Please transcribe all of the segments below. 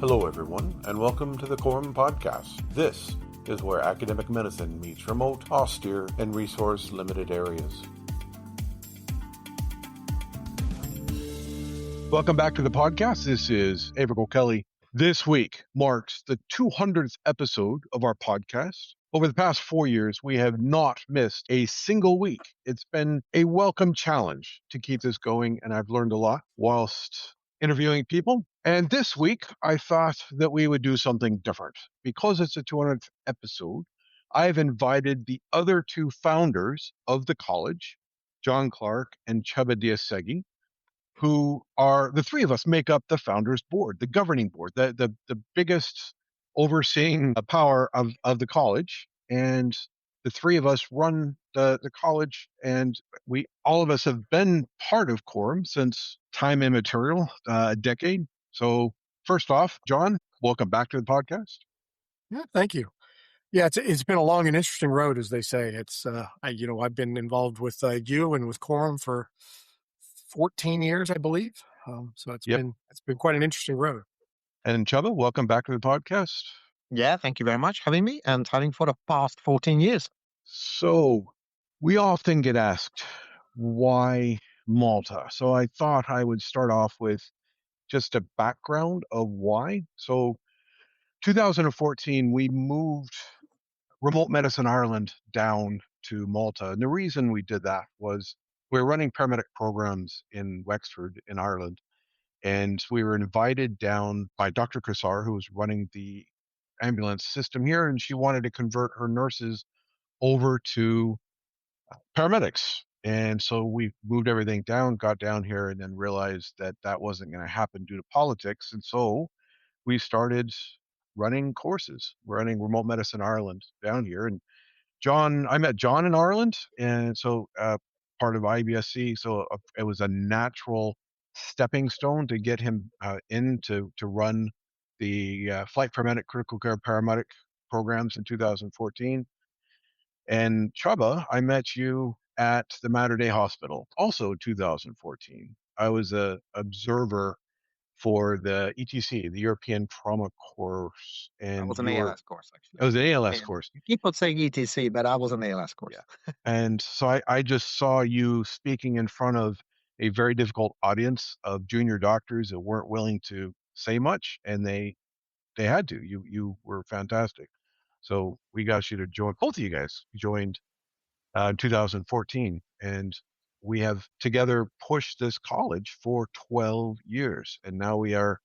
Hello, everyone, and welcome to the CoROM podcast. This is where academic medicine meets remote, austere, and resource-limited areas. Welcome back to the podcast. This is Aebhric O'Kelly. This week marks the 200th episode of our podcast. Over the past 4 years, we have not missed a single week. It's been a welcome challenge to keep this going, and I've learned a lot whilst interviewing people. And this week, I thought that we would do something different. Because it's the 200th episode, I've invited the other two founders of the college, John Clark and Csaba Dioszeghy, who are, the three of us make up the founders board, the governing board, the biggest overseeing power of the college. And the three of us run the college, and all of us have been part of CoROM since time immemorial, a decade. So first off, John, welcome back to the podcast. Yeah, thank you. Yeah, it's been a long and interesting road, as they say. It's I've been involved with you and with CoROM for 14 years, I believe. So it's been quite an interesting road. And Csaba, welcome back to the podcast. Yeah, thank you very much for having me and having for the past 14 years. So we often get asked, why Malta? So I thought I would start off with just a background of why. So 2014, we moved Remote Medicine Ireland down to Malta. And the reason we did that was we were running paramedic programs in Wexford in Ireland. And we were invited down by Dr. Kassar, who was running the ambulance system here, and she wanted to convert her nurses over to paramedics. And so we moved everything down, got down here, and then realized that that wasn't going to happen due to politics. And so we started running courses, running Remote Medicine Ireland down here. And I met John in Ireland, and so part of IBSC. So it was a natural stepping stone to get him in to run the flight paramedic, critical care paramedic programs in 2014. And Csaba, I met you at the Mater Dei Hospital, also 2014. I was an observer for the ETC, the European Trauma Course. And it was an ALS course, actually. It was an ALS course. People say ETC, but I was an ALS course. Yeah. And so I just saw you speaking in front of a very difficult audience of junior doctors that weren't willing to say much, and they had to. You were fantastic. So we got you to join. Both of you guys joined in 2014, and we have together pushed this college for 12 years. And now we are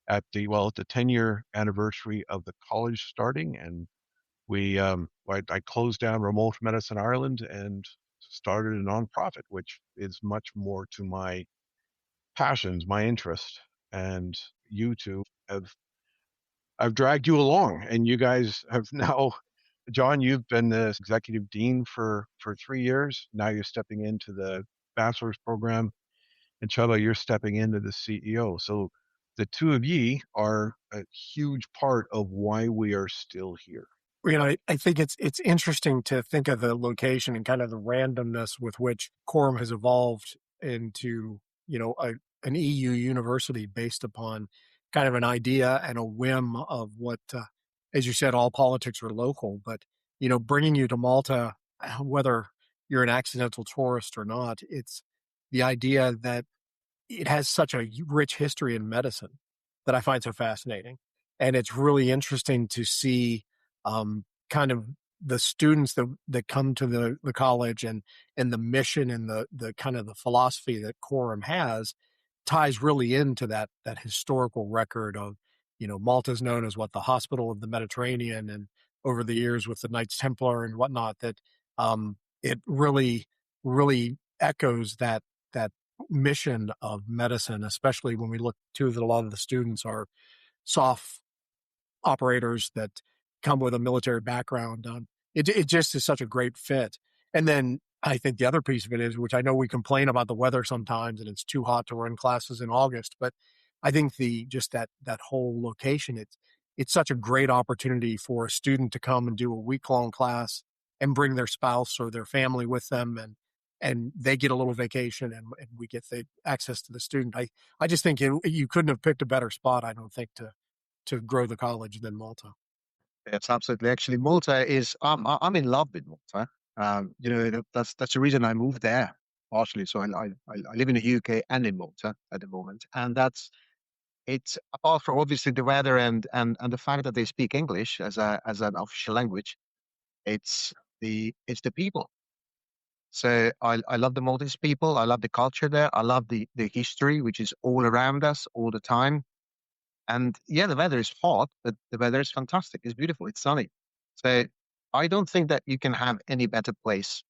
at the 10-year anniversary of the college starting. And I closed down Remote Medicine Ireland and started a nonprofit, which is much more to my passions, my interest. And you two I've dragged you along, and you guys have now, John, you've been the executive dean for 3 years. Now you're stepping into the bachelor's program, and Csaba, you're stepping into the CEO. So the two of ye are a huge part of why we are still here. I think it's interesting to think of the location and kind of the randomness with which CoROM has evolved into, an EU university based upon kind of an idea and a whim of what, as you said, all politics are local, but, bringing you to Malta, whether you're an accidental tourist or not, it's the idea that it has such a rich history in medicine that I find so fascinating. And it's really interesting to see kind of the students that come to the college and the mission and the kind of the philosophy that CoROM has ties really into that historical record of, Malta's known as the hospital of the Mediterranean, and over the years with the Knights Templar and whatnot, that it really, really echoes that mission of medicine, especially when we look to that a lot of the students are soft operators that come with a military background. It just is such a great fit. And then I think the other piece of it is, which I know we complain about the weather sometimes and it's too hot to run classes in August, but I think that whole location, it's such a great opportunity for a student to come and do a week-long class and bring their spouse or their family with them, and they get a little vacation and we get the access to the student. I just think you couldn't have picked a better spot, I don't think, to to grow the college than Malta. It's absolutely. Actually, Malta is. I'm in love with Malta. That's the reason I moved there partially. So I live in the UK and in Malta at the moment, and it's apart from obviously the weather and the fact that they speak English as an official language. It's the people. So I love the Maltese people. I love the culture there. I love the history, which is all around us all the time. And yeah, the weather is hot, but the weather is fantastic. It's beautiful. It's sunny. So I don't think that you can have any better place,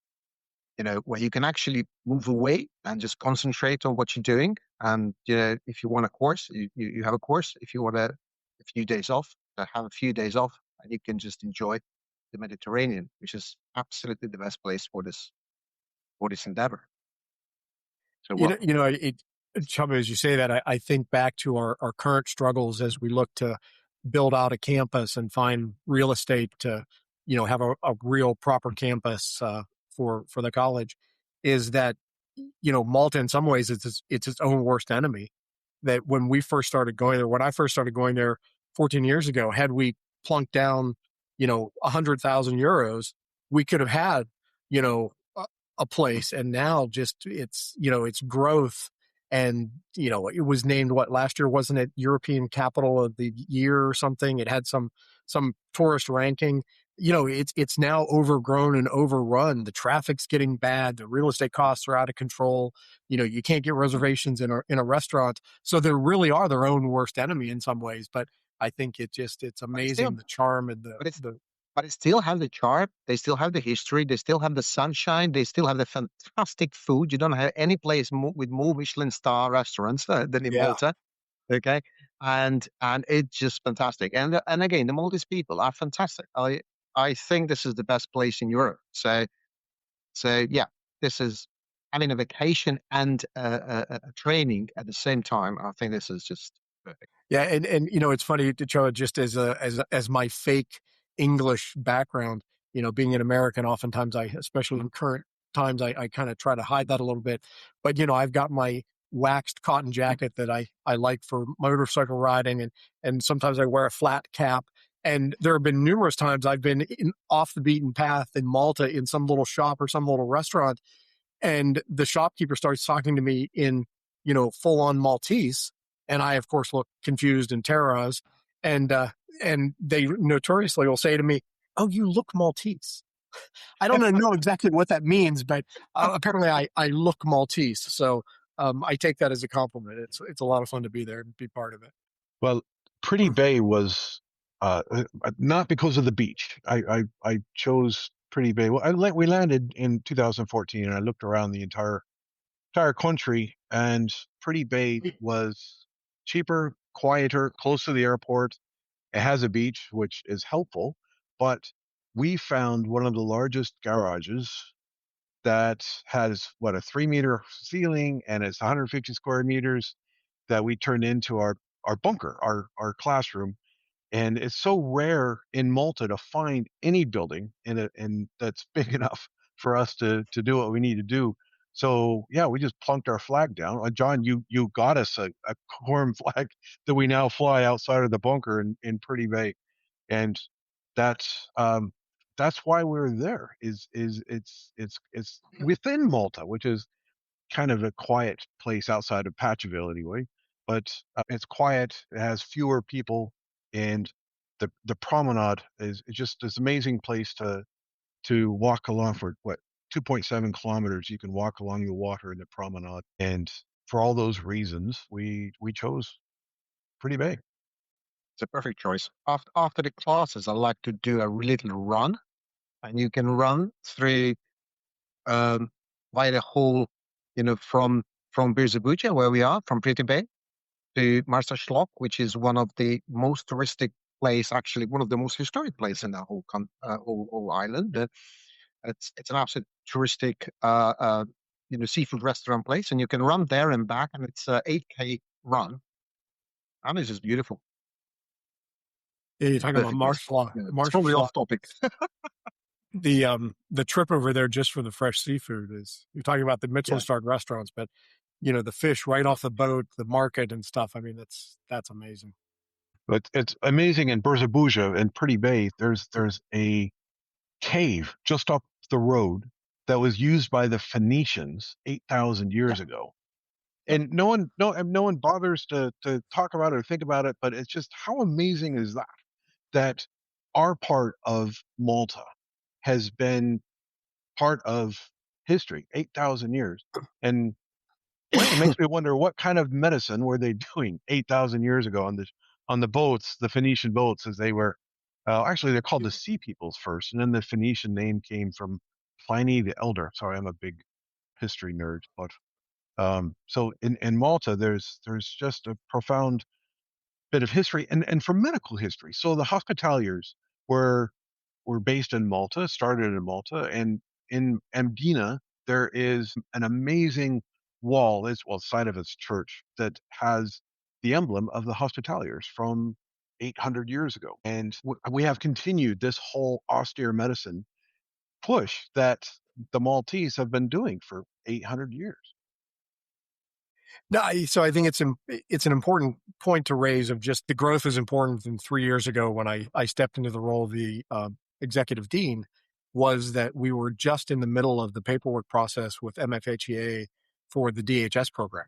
where you can actually move away and just concentrate on what you're doing. And, if you want a course, you have a course. If you want a few days off, have a few days off and you can just enjoy the Mediterranean, which is absolutely the best place for this endeavor. So You what? know, you know, it, Chubba, as you say that, I think back to our current struggles as we look to build out a campus and find real estate to, have a real proper campus for the college. Is that Malta in some ways it's its own worst enemy. That when we first started going there, when I first started going there 14 years ago, had we plunked down, 100,000 euros, we could have had, a place. And now just its growth. And, it was named what last year, wasn't it European Capital of the Year or something? It had some tourist ranking. It's now overgrown and overrun. The traffic's getting bad. The real estate costs are out of control. You can't get reservations in a restaurant. So they really are their own worst enemy in some ways. But I think it's But it's still, amazing, the charm and but it's the but it still have the charm. They still have the history. They still have the sunshine. They still have the fantastic food. You don't have any place with more Michelin star restaurants than in yeah. Malta. Okay, and it's just fantastic. And again, the Maltese people are fantastic. I think this is the best place in Europe. So yeah, this is having a vacation and a training at the same time. I think this is just perfect. Yeah, and it's funny to show it just as my fake English background. Being an American, oftentimes especially in current times, I kind of try to hide that a little bit. But I've got my waxed cotton jacket that I like for motorcycle riding, and sometimes I wear a flat cap. And there have been numerous times I've been off the beaten path in Malta in some little shop or some little restaurant, and the shopkeeper starts talking to me in, full on Maltese. And I, of course, look confused and terrorized. And they notoriously will say to me, "Oh, you look Maltese." I don't know exactly what that means, but apparently I look Maltese. So I take that as a compliment. It's a lot of fun to be there and be part of it. Well, Pretty Bay was not because of the beach. I chose Pretty Bay. Well, we landed in 2014, and I looked around the entire country, and Pretty Bay was cheaper, quieter, close to the airport. It has a beach, which is helpful, but we found one of the largest garages that has what, a 3 meter ceiling, and it's 150 square meters that we turned into our bunker, our classroom. And it's so rare in Malta to find any building in that's big enough for us to do what we need to do. So yeah, we just plunked our flag down. John, you got us a CoROM flag that we now fly outside of the bunker in Pretty Bay, and that's um, that's why we're there. Is it's within Malta, which is kind of a quiet place outside of Patchville anyway. But it's quiet. It has fewer people, and the promenade is just this amazing place to walk along for what, 2.7 kilometers. You can walk along the water in the promenade, and for all those reasons, we chose Pretty Bay. It's a perfect choice. After the classes, I like to do a little run, and you can run through um, via the whole, from Birzabuja, where we are, from Pretty Bay, to Marsaxlokk, which is one of the most touristic place, actually one of the most historic places in the whole island. It's an absolute touristic, seafood restaurant place, and you can run there and back, and it's a 8K run, and it's just beautiful. Yeah, you're It's talking about perfect. It's probably Marshall. off topic. The trip over there just for the fresh seafood is, you're talking about the Michelin Yeah, starred restaurants, but the fish right off the boat, the market and stuff. I mean, that's amazing. But it's amazing in Berzabuja in Pretty Bay. There's a cave just up the road that was used by the Phoenicians 8,000 years ago. And no one bothers to talk about it or think about it, but it's just how amazing is that that our part of Malta has been part of history 8,000 years. And well, it makes me wonder what kind of medicine were they doing 8,000 years ago on the boats, the Phoenician boats, as they were. Actually, they're called the Sea Peoples first, and then the Phoenician name came from Pliny the Elder. Sorry, I'm a big history nerd, but so in Malta, there's just a profound bit of history, and for medical history. So the Hospitaliers were were based in Malta, started in Malta, and in Mdina there is an amazing wall, it's well side of its church that has the emblem of the Hospitaliers from 800 years ago. And we have continued this whole austere medicine push that the Maltese have been doing for 800 years. No, so I think it's an important point to raise of just the growth is important. Than 3 years ago when I stepped into the role of the executive dean, was that we were just in the middle of the paperwork process with MFHEA for the DHS program.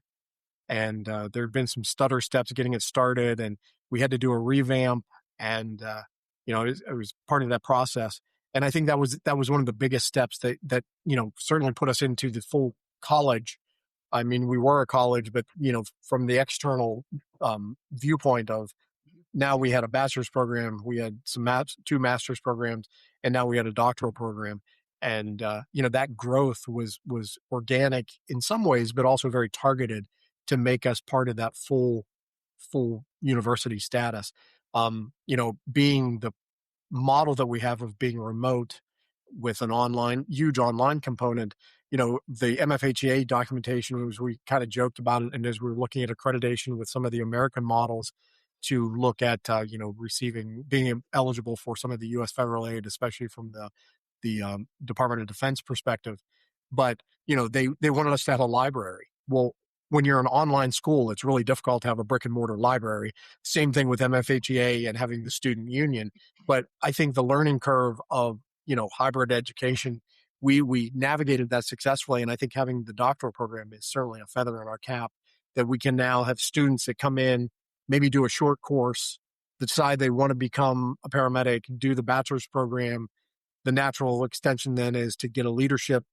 And there had been some stutter steps getting it started, and we had to do a revamp, and it was part of that process. And I think that was one of the biggest steps that certainly put us into the full college. I mean, we were a college, but from the external viewpoint of, now we had a bachelor's program, we had two master's programs, and now we had a doctoral program. And that growth was organic in some ways, but also very targeted to make us part of that full university status. Being the model that we have of being remote with an huge online component, the MFHEA documentation was, we kind of joked about it, and as we were looking at accreditation with some of the American models to look at, being eligible for some of the U.S. federal aid, especially from the Department of Defense perspective. But, they wanted us to have a library. Well, when you're an online school, it's really difficult to have a brick and mortar library. Same thing with MFHEA and having the student union. But I think the learning curve of, hybrid education, we navigated that successfully. And I think having the doctoral program is certainly a feather in our cap, that we can now have students that come in, maybe do a short course, decide they want to become a paramedic, do the bachelor's program. The natural extension then is to get a leadership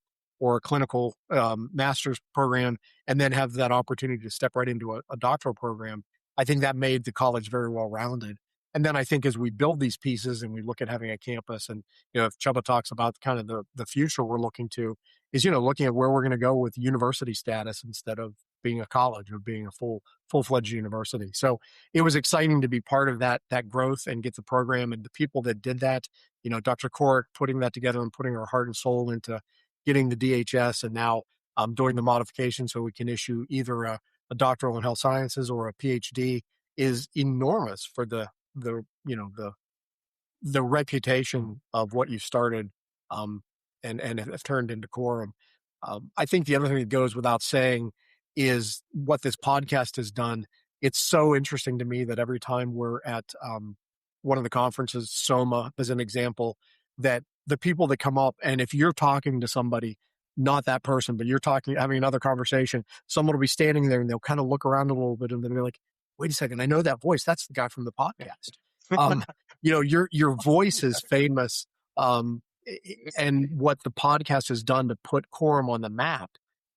or a clinical master's program, and then have that opportunity to step right into a doctoral program. I think that made the college very well rounded. And then I think as we build these pieces and we look at having a campus, and if Csaba talks about kind of the future we're looking to, is looking at where we're going to go with university status instead of being a college or being a full-fledged university. So it was exciting to be part of that growth and get the program, and the people that did that, Dr. Corrick putting that together and putting our heart and soul into getting the DHS, and now doing the modification so we can issue either a doctoral in health sciences or a PhD, is enormous for the reputation of what you started, and have turned into CoROM. I think the other thing that goes without saying is what this podcast has done. It's so interesting to me that every time we're at one of the conferences, SOMA as an example, that the people that come up, and if you're talking to somebody, not that person, but you're having another conversation, someone will be standing there and they'll kind of look around a little bit and they'll be like, wait a second, I know that voice. That's the guy from the podcast. Your voice is famous. And what the podcast has done to put CoROM on the map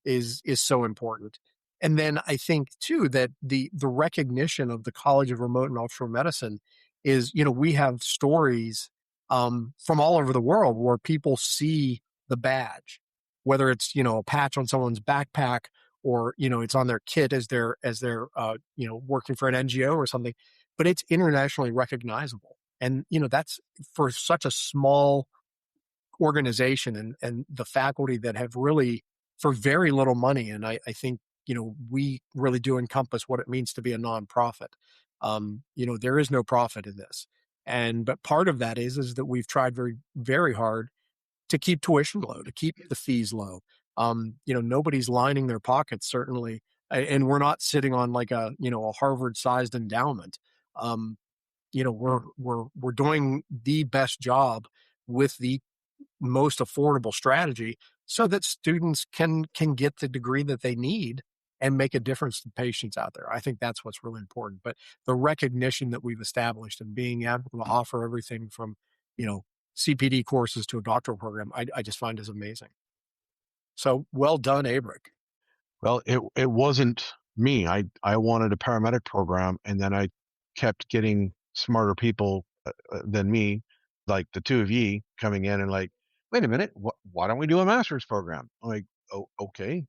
is so important. And then I think too that the recognition of the College of Remote and Offshore Medicine is, we have stories from all over the world where people see the badge, whether it's, a patch on someone's backpack, or, it's on their kit as they're working for an NGO or something, but it's internationally recognizable. And, that's for such a small organization, and the faculty that have really, for very little money. And I think, we really do encompass what it means to be a nonprofit. There is no profit in this. But part of that is that we've tried very, very hard to keep tuition low, to keep the fees low. Nobody's lining their pockets, certainly. And we're not sitting on like a Harvard sized endowment. we're doing the best job with the most affordable strategy so that students can get the degree that they need and make a difference to patients out there. I think that's what's really important. But the recognition that we've established and being able to offer everything from, CPD courses to a doctoral program, I just find is amazing. So well done, Aebhric. Well, it wasn't me. I wanted a paramedic program, and then I kept getting smarter people than me, like the two of ye coming in and like, wait a minute, why don't we do a master's program? I'm like, oh, okay,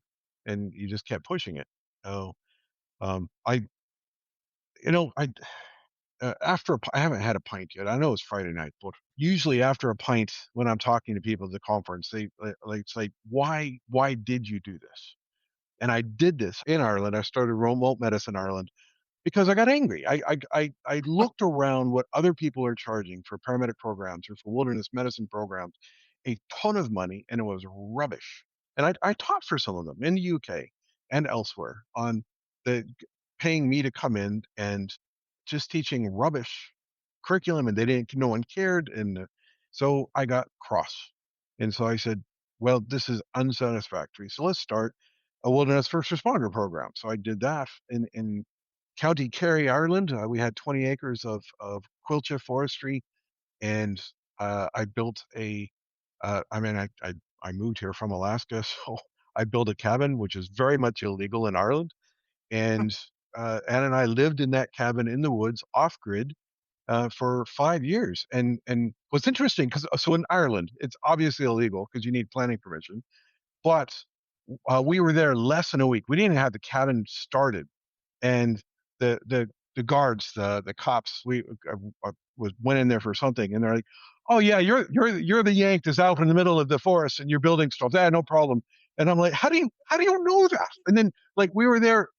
and you just kept pushing it. Oh, I, I after I haven't had a pint yet. I know it's Friday night, but usually after a pint, when I'm talking to people at the conference, they like it's like, why did you do this? And I did this in Ireland. I started remote medicine in Ireland because I got angry. I looked around what other people are charging for paramedic programs or for wilderness medicine programs, a ton of money, and it was rubbish. And I taught for some of them in the UK and elsewhere on the paying me to come in and just teaching rubbish curriculum, and no one cared, and so I got cross, and so I said, well, this is unsatisfactory. So let's start a wilderness first responder program. So I did that in County Kerry, Ireland. We had 20 acres of quilcha forestry, and I built a. I moved here from Alaska, so I built a cabin, which is very much illegal in Ireland. And Anna and I lived in that cabin in the woods, off grid, for 5 years. And what's interesting, because so in Ireland, it's obviously illegal because you need planning permission. But we were there less than a week. We didn't have the cabin started, and the guards, the cops, we went in there for something, and they're like, "Oh yeah, you're the Yank that's out in the middle of the forest, and you're building stuff. Yeah, no problem." And I'm like, "How do you know that?" And then like we were there,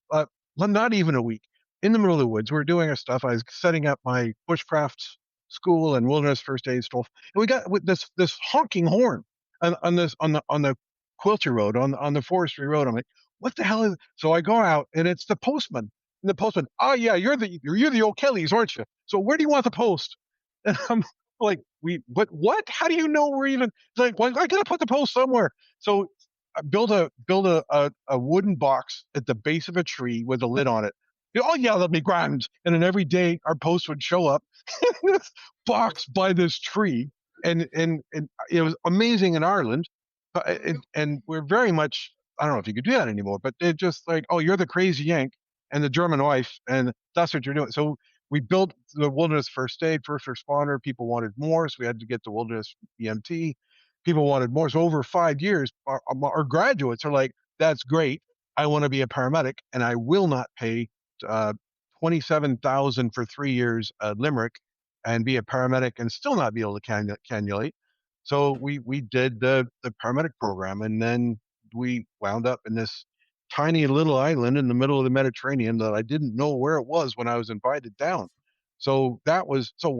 not even a week, in the middle of the woods. We were doing our stuff. I was setting up my bushcraft school and wilderness first aid stuff, and we got with this honking horn on the Quilter Road, on the forestry road. I'm like, what the hell is it? So I go out, and it's the postman. And the postman, oh yeah, you're the O'Kellys, aren't you? So where do you want the post? And I'm like, but what? How do you know we're even? It's like, well, I gotta put the post somewhere. So I build a wooden box at the base of a tree with a lid on it. Oh yeah, that'll be grand. And then every day our post would show up in this box by this tree, and it was amazing in Ireland. And we're very much, I don't know if you could do that anymore, but they're just like, oh, you're the crazy Yank and the German wife, and that's what you're doing. So we built the wilderness first aid, first responder. People wanted more, so we had to get the wilderness EMT. People wanted more. So over 5 years, our graduates are like, that's great. I want to be a paramedic, and I will not pay uh, 27,000 for 3 years at Limerick and be a paramedic and still not be able to cannulate. So we did the paramedic program, and then we wound up in this tiny little island in the middle of the Mediterranean that I didn't know where it was when I was invited down. So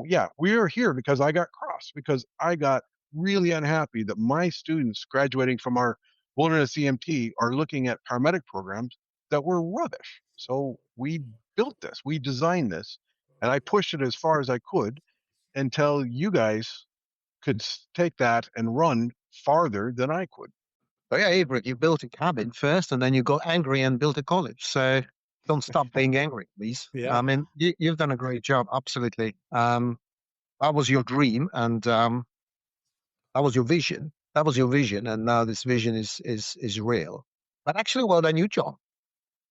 yeah, we are here because I got cross, because I got really unhappy that my students graduating from our wilderness EMT are looking at paramedic programs that were rubbish. So we built this, we designed this, and I pushed it as far as I could until you guys could take that and run farther than I could. So yeah, Aebhric, you built a cabin first, and then you got angry and built a college. So don't stop being angry, please. Yeah. I mean, you've done a great job, absolutely. That was your dream, and that was your vision. That was your vision, and now this vision is real. But actually, well done, you, John,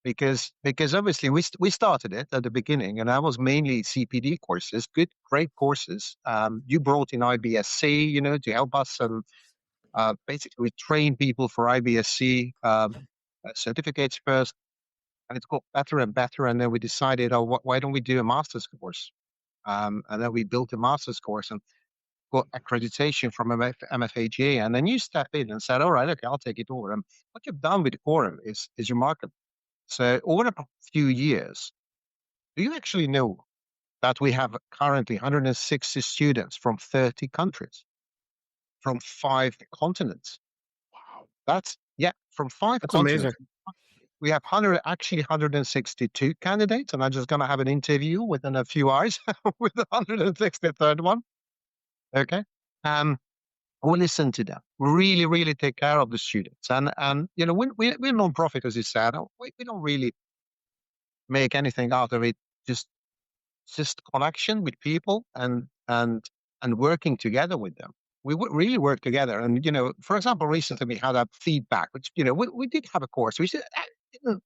because obviously we started it at the beginning, and that was mainly CPD courses, great courses. You brought in IBSC, to help us, and basically we train people for IBSC certificates first, and it's got better and better. And then we decided, oh, why don't we do a master's course? And then we built a master's course and got accreditation from MFAGA. And then you stepped in and said, all right, okay, I'll take it over. And what you've done with the CoROM is remarkable. So over a few years, do you actually know that we have currently 160 students from 30 countries, from 5 continents? Wow. That's, yeah, from 5 That's continents. amazing. we have 162 candidates, and I'm just going to have an interview within a few hours with the 163rd one. Okay. We listen to them. We really, really take care of the students. And we're non-profit, as you said. We don't really make anything out of it. Just connection with people and working together with them. We really work together. And, for example, recently we had a feedback, which, we did have a course. We said, didn't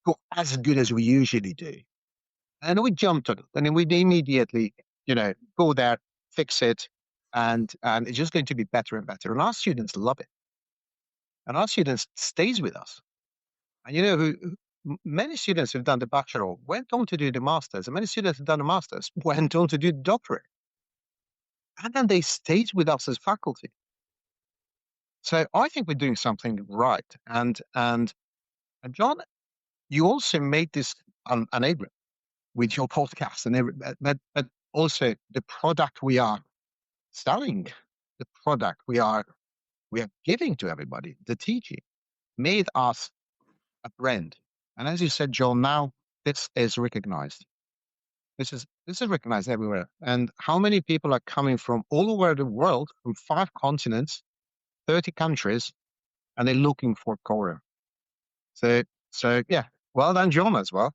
go as good as we usually do. And we jumped on it. And then we immediately, go there, fix it, and it's just going to be better and better. And our students love it. And our students stays with us. And many students who've done the bachelor went on to do the masters, and many students who've done the masters went on to do the doctorate. And then they stayed with us as faculty. So I think we're doing something right. And John, you also made this enabler with your podcast, but also the product we are selling, the product we are giving to everybody, the teaching, made us a brand. And as you said, John, now this is recognized. This is recognized everywhere. And how many people are coming from all over the world, from 5 continents, 30 countries, and they're looking for CoROM. So yeah, well done, John, as well.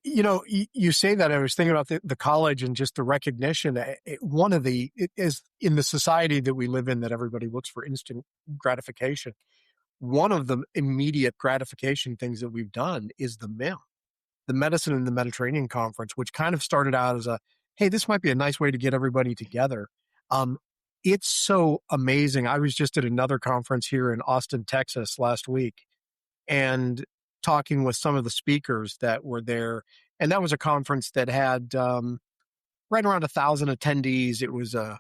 You say that. I was thinking about the college and just the recognition. It is in the society that we live in, that everybody looks for instant gratification. One of the immediate gratification things that we've done is the MIM, the Medicine in the Mediterranean Conference, which kind of started out as hey, this might be a nice way to get everybody together. It's so amazing. I was just at another conference here in Austin, Texas last week, and talking with some of the speakers that were there. And that was a conference that had right around 1,000 attendees. It was a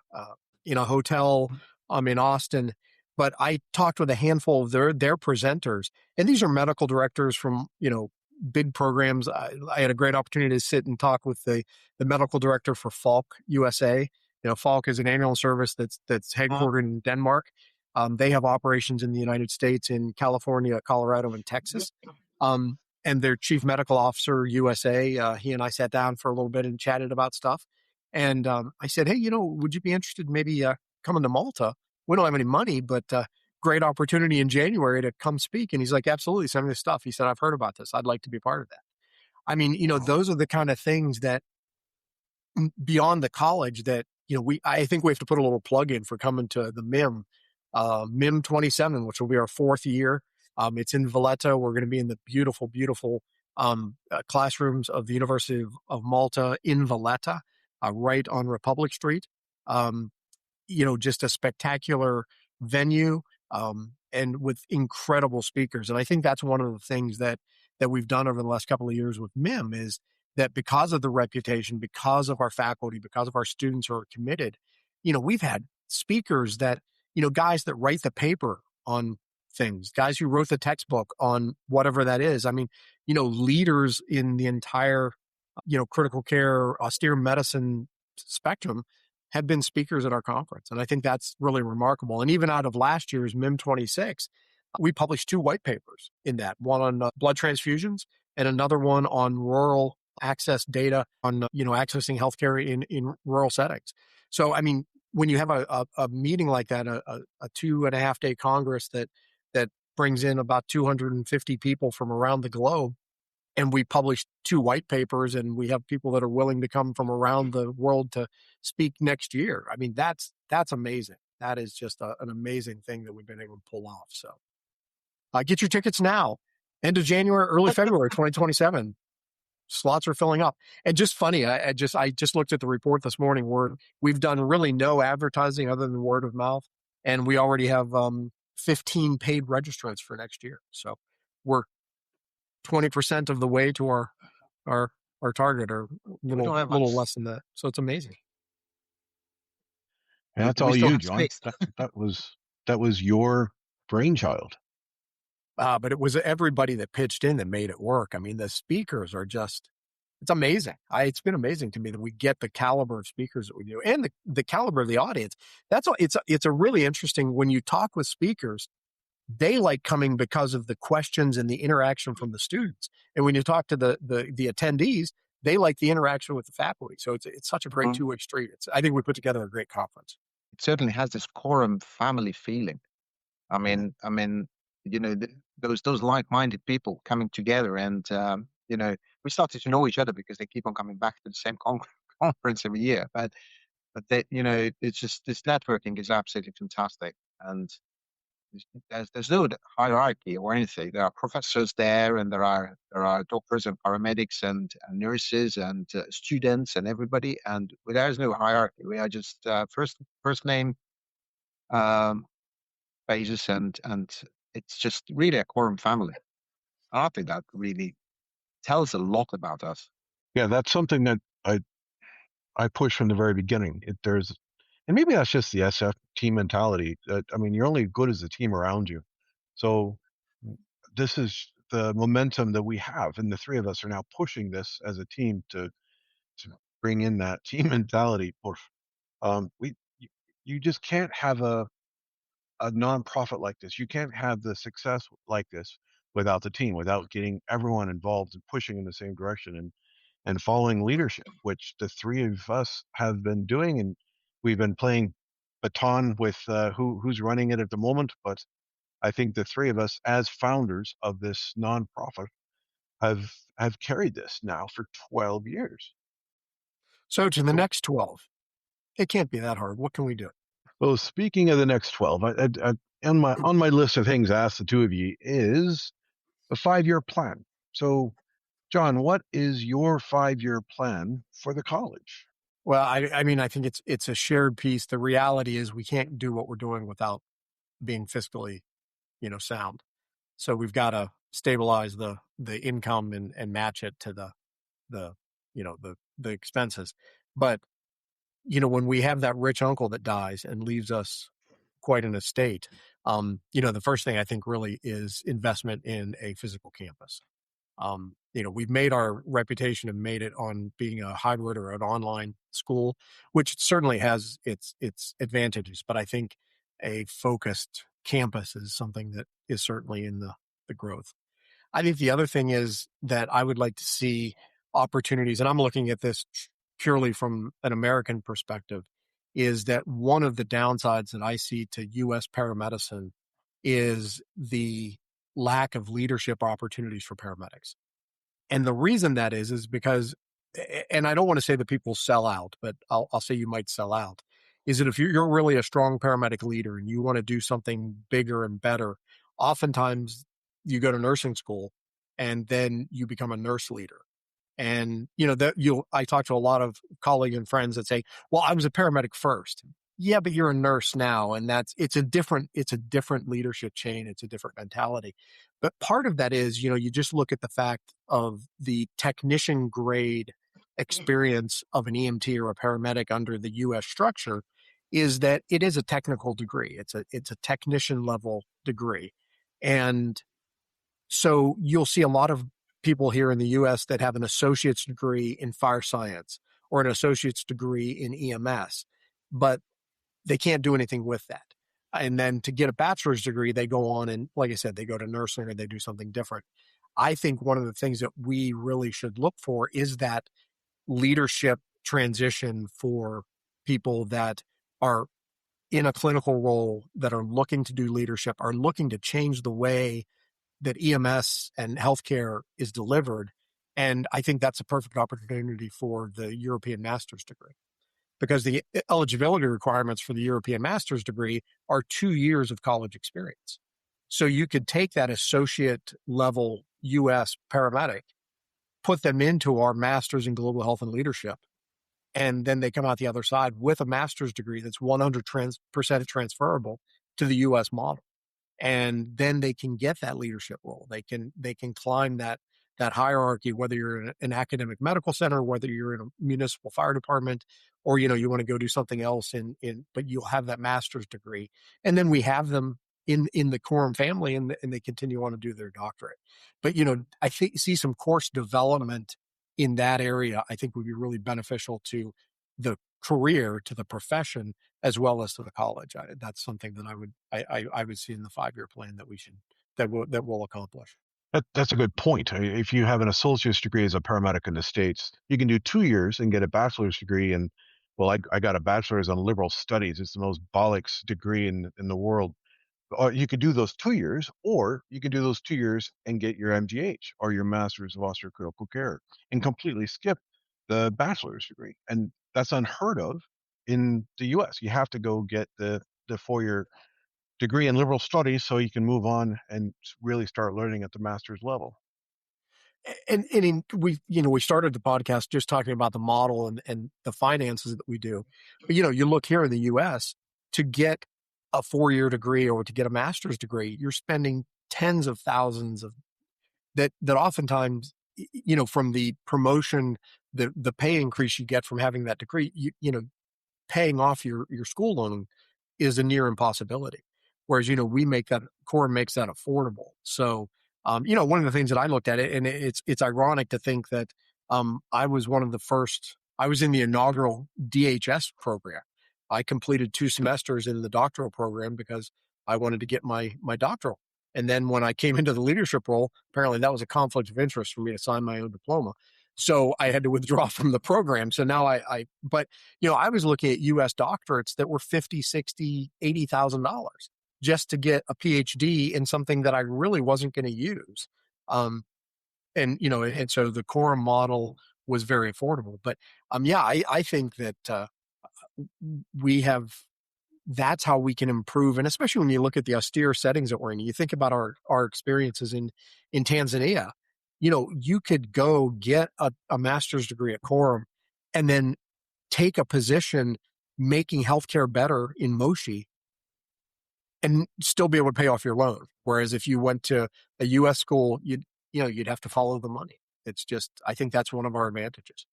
hotel in Austin. But I talked with a handful of their presenters, and these are medical directors from, big programs. I had a great opportunity to sit and talk with the medical director for Falk USA. Falk is an ambulance service that's headquartered in Denmark. They have operations in the United States, in California, Colorado, and Texas. And their chief medical officer, USA, he and I sat down for a little bit and chatted about stuff. And I said, hey, would you be interested in maybe coming to Malta? We don't have any money, but great opportunity in January to come speak. And he's like, absolutely, send me the stuff. He said, I've heard about this. I'd like to be part of that. I mean, those are the kind of things that beyond the college that, I think we have to put a little plug in for coming to the MIM 27, which will be our 4th year. It's in Valletta. We're going to be in the beautiful, beautiful classrooms of the University of Malta in Valletta, right on Republic Street. Just a spectacular venue, and with incredible speakers. And I think that's one of the things that we've done over the last couple of years with MIM, is that because of the reputation, because of our faculty, because of our students who are committed, we've had speakers that, guys that write the paper on things, guys who wrote the textbook on whatever that is. I mean, leaders in the entire, critical care, austere medicine spectrum have been speakers at our conference. And I think that's really remarkable. And even out of last year's MIM 26, we published 2 white papers in that, one on blood transfusions and another one on rural access data on, accessing healthcare in rural settings. So, I mean, when you have a meeting like that, a 2.5-day Congress that brings in about 250 people from around the globe, and we published 2 white papers, and we have people that are willing to come from around the world to speak next year. I mean, that's amazing. That is just an amazing thing that we've been able to pull off. So get your tickets now. End of January, early February 2027. Slots are filling up. And just funny, I just looked at the report this morning where we've done really no advertising other than word of mouth, and we already have 15 paid registrants for next year. So we're 20% of the way to our target, or a little less than that. So it's amazing. And that's all you, John. That was your brainchild. But it was everybody that pitched in that made it work. I mean, the speakers are just, it's amazing. It's been amazing to me that we get the caliber of speakers that we do, and the caliber of the audience. That's all. It's a really interesting, when you talk with speakers, they like coming because of the questions and the interaction from the students. And when you talk to the attendees, they like the interaction with the faculty. So it's such a great Mhm. two-way street. I think we put together a great conference. It certainly has this CoROM family feeling. I mean, those like-minded people coming together, and we started to know each other because they keep on coming back to the same conference every year. But it's just this networking is absolutely fantastic, and there's no hierarchy or anything. There are professors there, and there are doctors and paramedics and nurses and students and everybody, and there is no hierarchy. We are just first name um, basis, and it's just really a quorum family. I think that really tells a lot about us. Yeah, that's something that I push from the very beginning. And maybe that's just the SF team mentality. I mean, you're only as good as the team around you. So this is the momentum that we have, and the three of us are now pushing this as a team to bring in that team mentality. We you just can't have a nonprofit like this. You can't have the success like this without the team, without getting everyone involved and pushing in the same direction and following leadership, which the three of us have been doing. And we've been playing baton with who's running it at the moment. But I think the three of us, as founders of this nonprofit, have carried this now for 12 years. So to the So, next 12, it can't be that hard. What can we do? well, speaking of the next 12, on my list of things to ask the two of you is a 5-year plan. So, John, what is your 5-year plan for the college? Well, I mean, I think it's a shared piece. The reality is we can't do what we're doing without being fiscally, sound. So we've got to stabilize the income and match it to the the expenses. But when we have that rich uncle that dies and leaves us quite an estate, the first thing I think really is investment in a physical campus. We've made our reputation and made it on being a hybrid or an online school, which certainly has its advantages. But I think a focused campus is something that is certainly in the growth. I think the other thing is that I would like to see opportunities, and I'm looking at this purely from an American perspective, is that one of the downsides that I see to U.S. paramedicine is the lack of leadership opportunities for paramedics. And the reason that is because, and I don't want to say that people sell out, but I'll say you might sell out, is that if you're really a strong paramedic leader and you want to do something bigger and better, oftentimes you go to nursing school and then you become a nurse leader. And I talk to a lot of colleagues and friends that say, well, I was a paramedic first. Yeah, but you're a nurse now. And it's a different leadership chain. It's a different mentality. But part of that is, you just look at the fact of the technician grade experience of an EMT or a paramedic under the US structure is that it is a technical degree. It's a technician level degree. And so you'll see a lot of people here in the US that have an associate's degree in fire science or an associate's degree in EMS, but they can't do anything with that. And then to get a bachelor's degree, they go on and, like I said, they go to nursing or they do something different. I think one of the things that we really should look for is that leadership transition for people that are in a clinical role, that are looking to do leadership, are looking to change the way that EMS and healthcare is delivered. And I think that's a perfect opportunity for the European master's degree, because the eligibility requirements for the European master's degree are 2 years of college experience. So you could take that associate level US paramedic, put them into our master's in global health and leadership, and then they come out the other side with a master's degree that's 100% transferable to the US model. And then they can get that leadership role. They can climb that hierarchy, whether you're in an academic medical center, whether you're in a municipal fire department, or you want to go do something else but you'll have that master's degree. And then we have them in the CoROM family, and they continue on to do their doctorate. But I see some course development in that area. I think would be really beneficial to the career, to the profession, as well as to the college. That's something that I would see in the 5-year plan that we'll accomplish. That's a good point. If you have an associate's degree as a paramedic in the States, you can do 2 years and get a bachelor's degree. And well, I got a bachelor's in liberal studies. It's the most bollocks degree in the world. Or you could do those 2 years, or you can do those 2 years and get your MGH or your Master's of Osteocritical Care and completely skip the bachelor's degree. And that's unheard of in the US. You have to go get the 4 year degree in liberal studies so you can move on and really start learning at the master's level. We started the podcast just talking about the model and the finances that we do. But, you look here in the US, to get a 4-year degree or to get a master's degree, you're spending tens of thousands of that oftentimes, from the promotion, the pay increase you get from having that degree, paying off your school loan is a near impossibility. Whereas, we make that, CoROM makes that affordable. So, one of the things that I looked at it, and it's ironic to think that I was I was in the inaugural DHS program. I completed 2 semesters in the doctoral program because I wanted to get my doctoral. And then when I came into the leadership role, apparently that was a conflict of interest for me to sign my own diploma. So I had to withdraw from the program. So now but I was looking at US doctorates that were $50, $60, $80,000 just to get a PhD in something that I really wasn't going to use. And so the CoROM model was very affordable. But I think that that's how we can improve. And especially when you look at the austere settings that we're in, you think about our experiences in Tanzania, you could go get a master's degree at CoROM and then take a position making healthcare better in Moshi and still be able to pay off your loan. Whereas if you went to a US school, you'd have to follow the money. It's just, I think that's one of our advantages.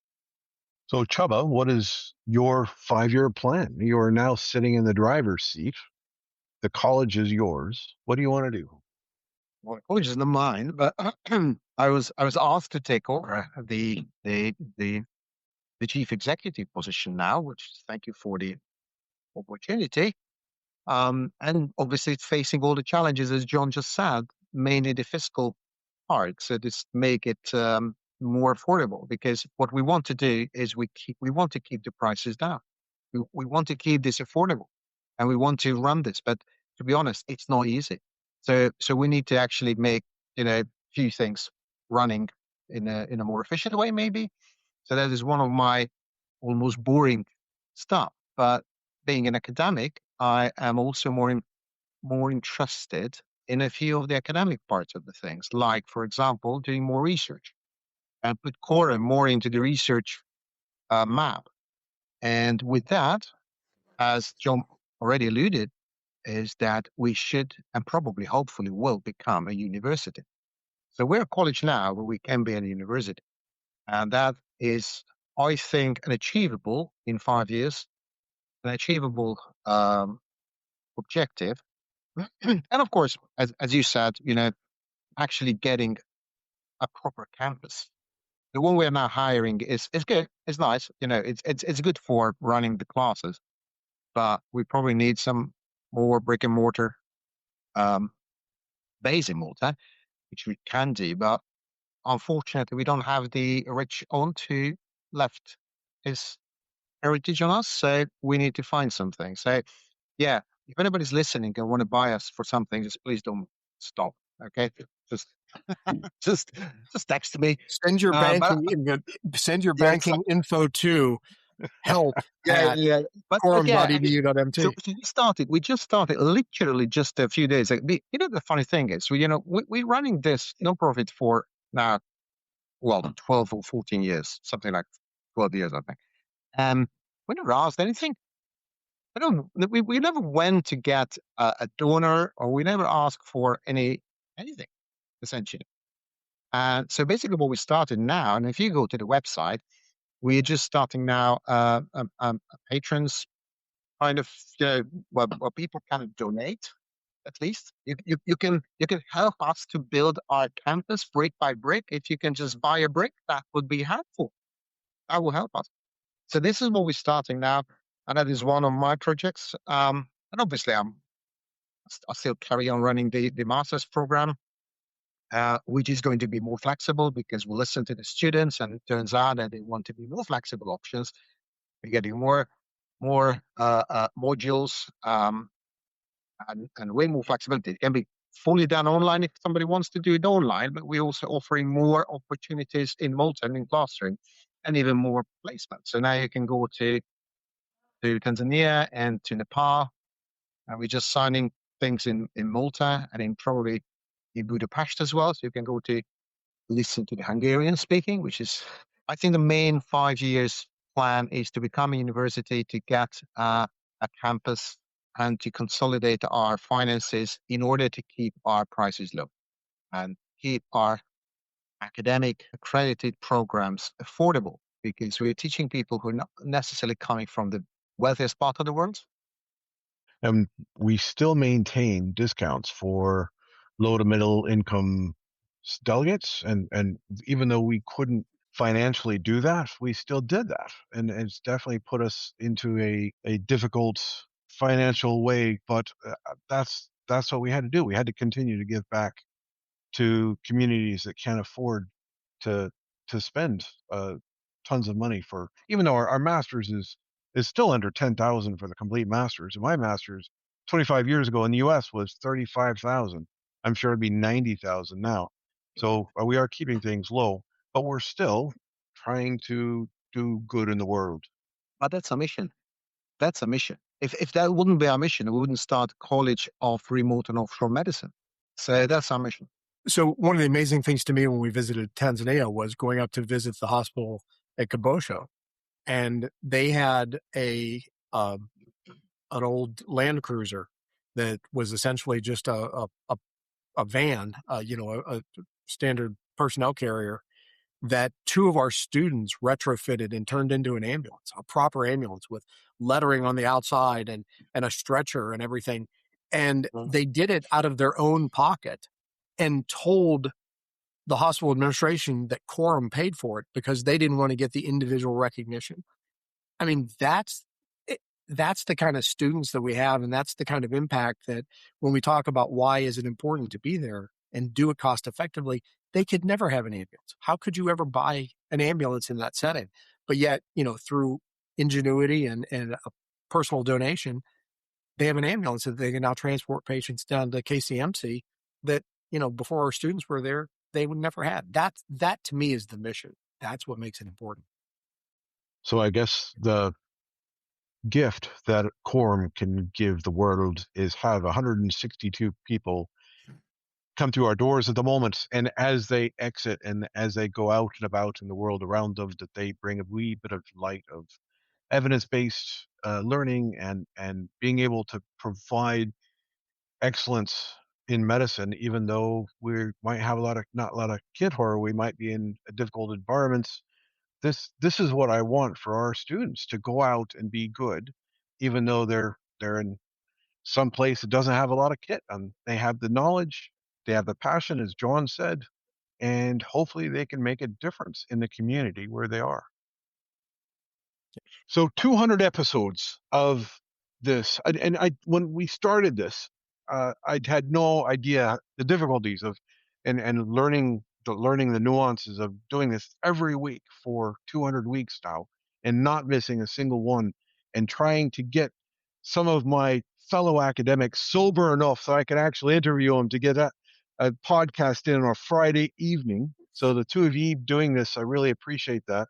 So, Csaba, what is your 5-year plan? You are now sitting in the driver's seat. The college is yours. What do you want to do? Well, the college isn't mine, but I was asked to take over the chief executive position now, which thank you for the opportunity. And obviously, it's facing all the challenges, as John just said, mainly the fiscal part. So just make it more affordable, because what we want to do is we want to keep the prices down. We want to keep this affordable, and we want to run this. But to be honest, it's not easy. So we need to actually make a few things running in a more efficient way, maybe. So that is one of my almost boring stuff. But being an academic, I am also more interested in a few of the academic parts of the things, like, for example, doing more research and put CoROM more into the research map. And with that, as John already alluded, is that we should and probably, hopefully, will become a university. So we're a college now, but we can be a university. And that is, I think, an achievable in 5 years, an achievable objective. And of course, as you said, actually getting a proper campus. The one we're now hiring is good. It's nice. It's good for running the classes, but we probably need some more brick and mortar base in Malta, which we can do. But unfortunately, we don't have the rich aunt who left his heritage on us. So we need to find something. So yeah, if anybody's listening and want to buy us for something, just please don't stop. Okay, just just text me. Send your banking info to help yeah. But corom.edu.mt. So we just started literally just a few days ago. The funny thing is, we're running this nonprofit for now, 12 or 14 years, something like 12 years, I think. We never asked anything. We never went to get a donor, or we never asked for anything, essentially. And so basically what we started now, and if you go to the website, we're just starting now patrons kind of, where people can donate, at least. You can help us to build our campus brick by brick. If you can just buy a brick, that would be helpful. That will help us. So this is what we're starting now, and that is one of my projects. And obviously, I still carry on running the master's program, which is going to be more flexible because we listen to the students, and it turns out that they want to be more flexible options. We're getting more modules, and way more flexibility. It can be fully done online if somebody wants to do it online, but we're also offering more opportunities in Malta and in classroom, and even more placements. So now you can go to Tanzania and to Nepal, and we're just signing things in Malta and in probably in Budapest as well. So you can go to listen to the Hungarian speaking, which is, I think, the main 5 years plan is to become a university, to get a campus, and to consolidate our finances in order to keep our prices low and keep our academic accredited programs affordable, because we're teaching people who are not necessarily coming from the wealthiest part of the world. And we still maintain discounts for low to middle income delegates. And even though we couldn't financially do that, we still did that. And it's definitely put us into a difficult financial way, but that's what we had to do. We had to continue to give back to communities that can't afford to spend tons of money for, even though our masters is still under 10,000 for the complete masters. And my masters 25 years ago in the US was 35,000. I'm sure it'd be 90,000 now. So we are keeping things low, but we're still trying to do good in the world. But that's a mission. That's a mission. If that wouldn't be our mission, we wouldn't start College of Remote and Offshore Medicine. So that's our mission. So one of the amazing things to me when we visited Tanzania was going up to visit the hospital at Kibosho, and they had an old Land Cruiser that was essentially just a van, a standard personnel carrier that two of our students retrofitted and turned into an ambulance, a proper ambulance with lettering on the outside and a stretcher and everything. And they did it out of their own pocket and told the hospital administration that CoROM paid for it because they didn't want to get the individual recognition. I mean, that's the kind of students that we have, and that's the kind of impact that when we talk about why is it important to be there and do it cost effectively, they could never have an ambulance. How could you ever buy an ambulance in that setting? But yet, through ingenuity and a personal donation, they have an ambulance that they can now transport patients down to KCMC that, before our students were there, they would never have. That to me is the mission. That's what makes it important. So I guess the gift that CoROM can give the world is have 162 people come through our doors at the moment, and as they exit and as they go out and about in the world around them, that they bring a wee bit of light of evidence-based learning and being able to provide excellence in medicine, even though we might have not a lot of kid horror, we might be in difficult environments. This is what I want for our students, to go out and be good, even though they're in some place that doesn't have a lot of kit. They have the knowledge, they have the passion, as John said, and hopefully they can make a difference in the community where they are. So 200 episodes of this, and when we started this, I'd had no idea the difficulties of and learning the nuances of doing this every week for 200 weeks now, and not missing a single one, and trying to get some of my fellow academics sober enough so I could actually interview them to get a podcast in on a Friday evening. So the two of you doing this, I really appreciate that.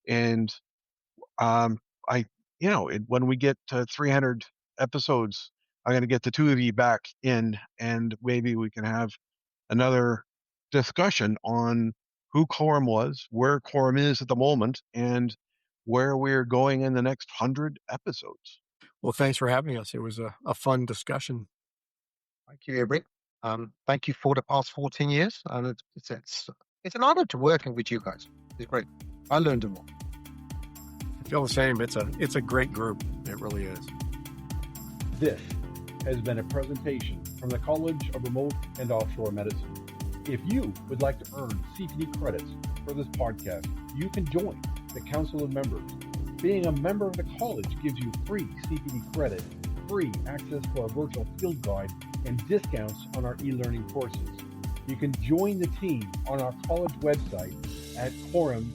And when we get to 300 episodes, I'm going to get the two of you back in, and maybe we can have another discussion on who CoROM was, where CoROM is at the moment, and where we're going in the next 100 episodes. Well, thanks for having us. It was a fun discussion. Thank you, Aebhric. Thank you for the past 14 years. And it's an honor to working with you guys. It's great. I learned a lot. I feel the same. It's a great group. It really is. This has been a presentation from the College of Remote and Offshore Medicine. If you would like to earn CPD credits for this podcast, you can join the Council of Members Being a member of the college gives you free CPD credit, free access to our virtual field guide, and discounts on our e-learning courses. You can join the team on our college website at corom.edu.mt.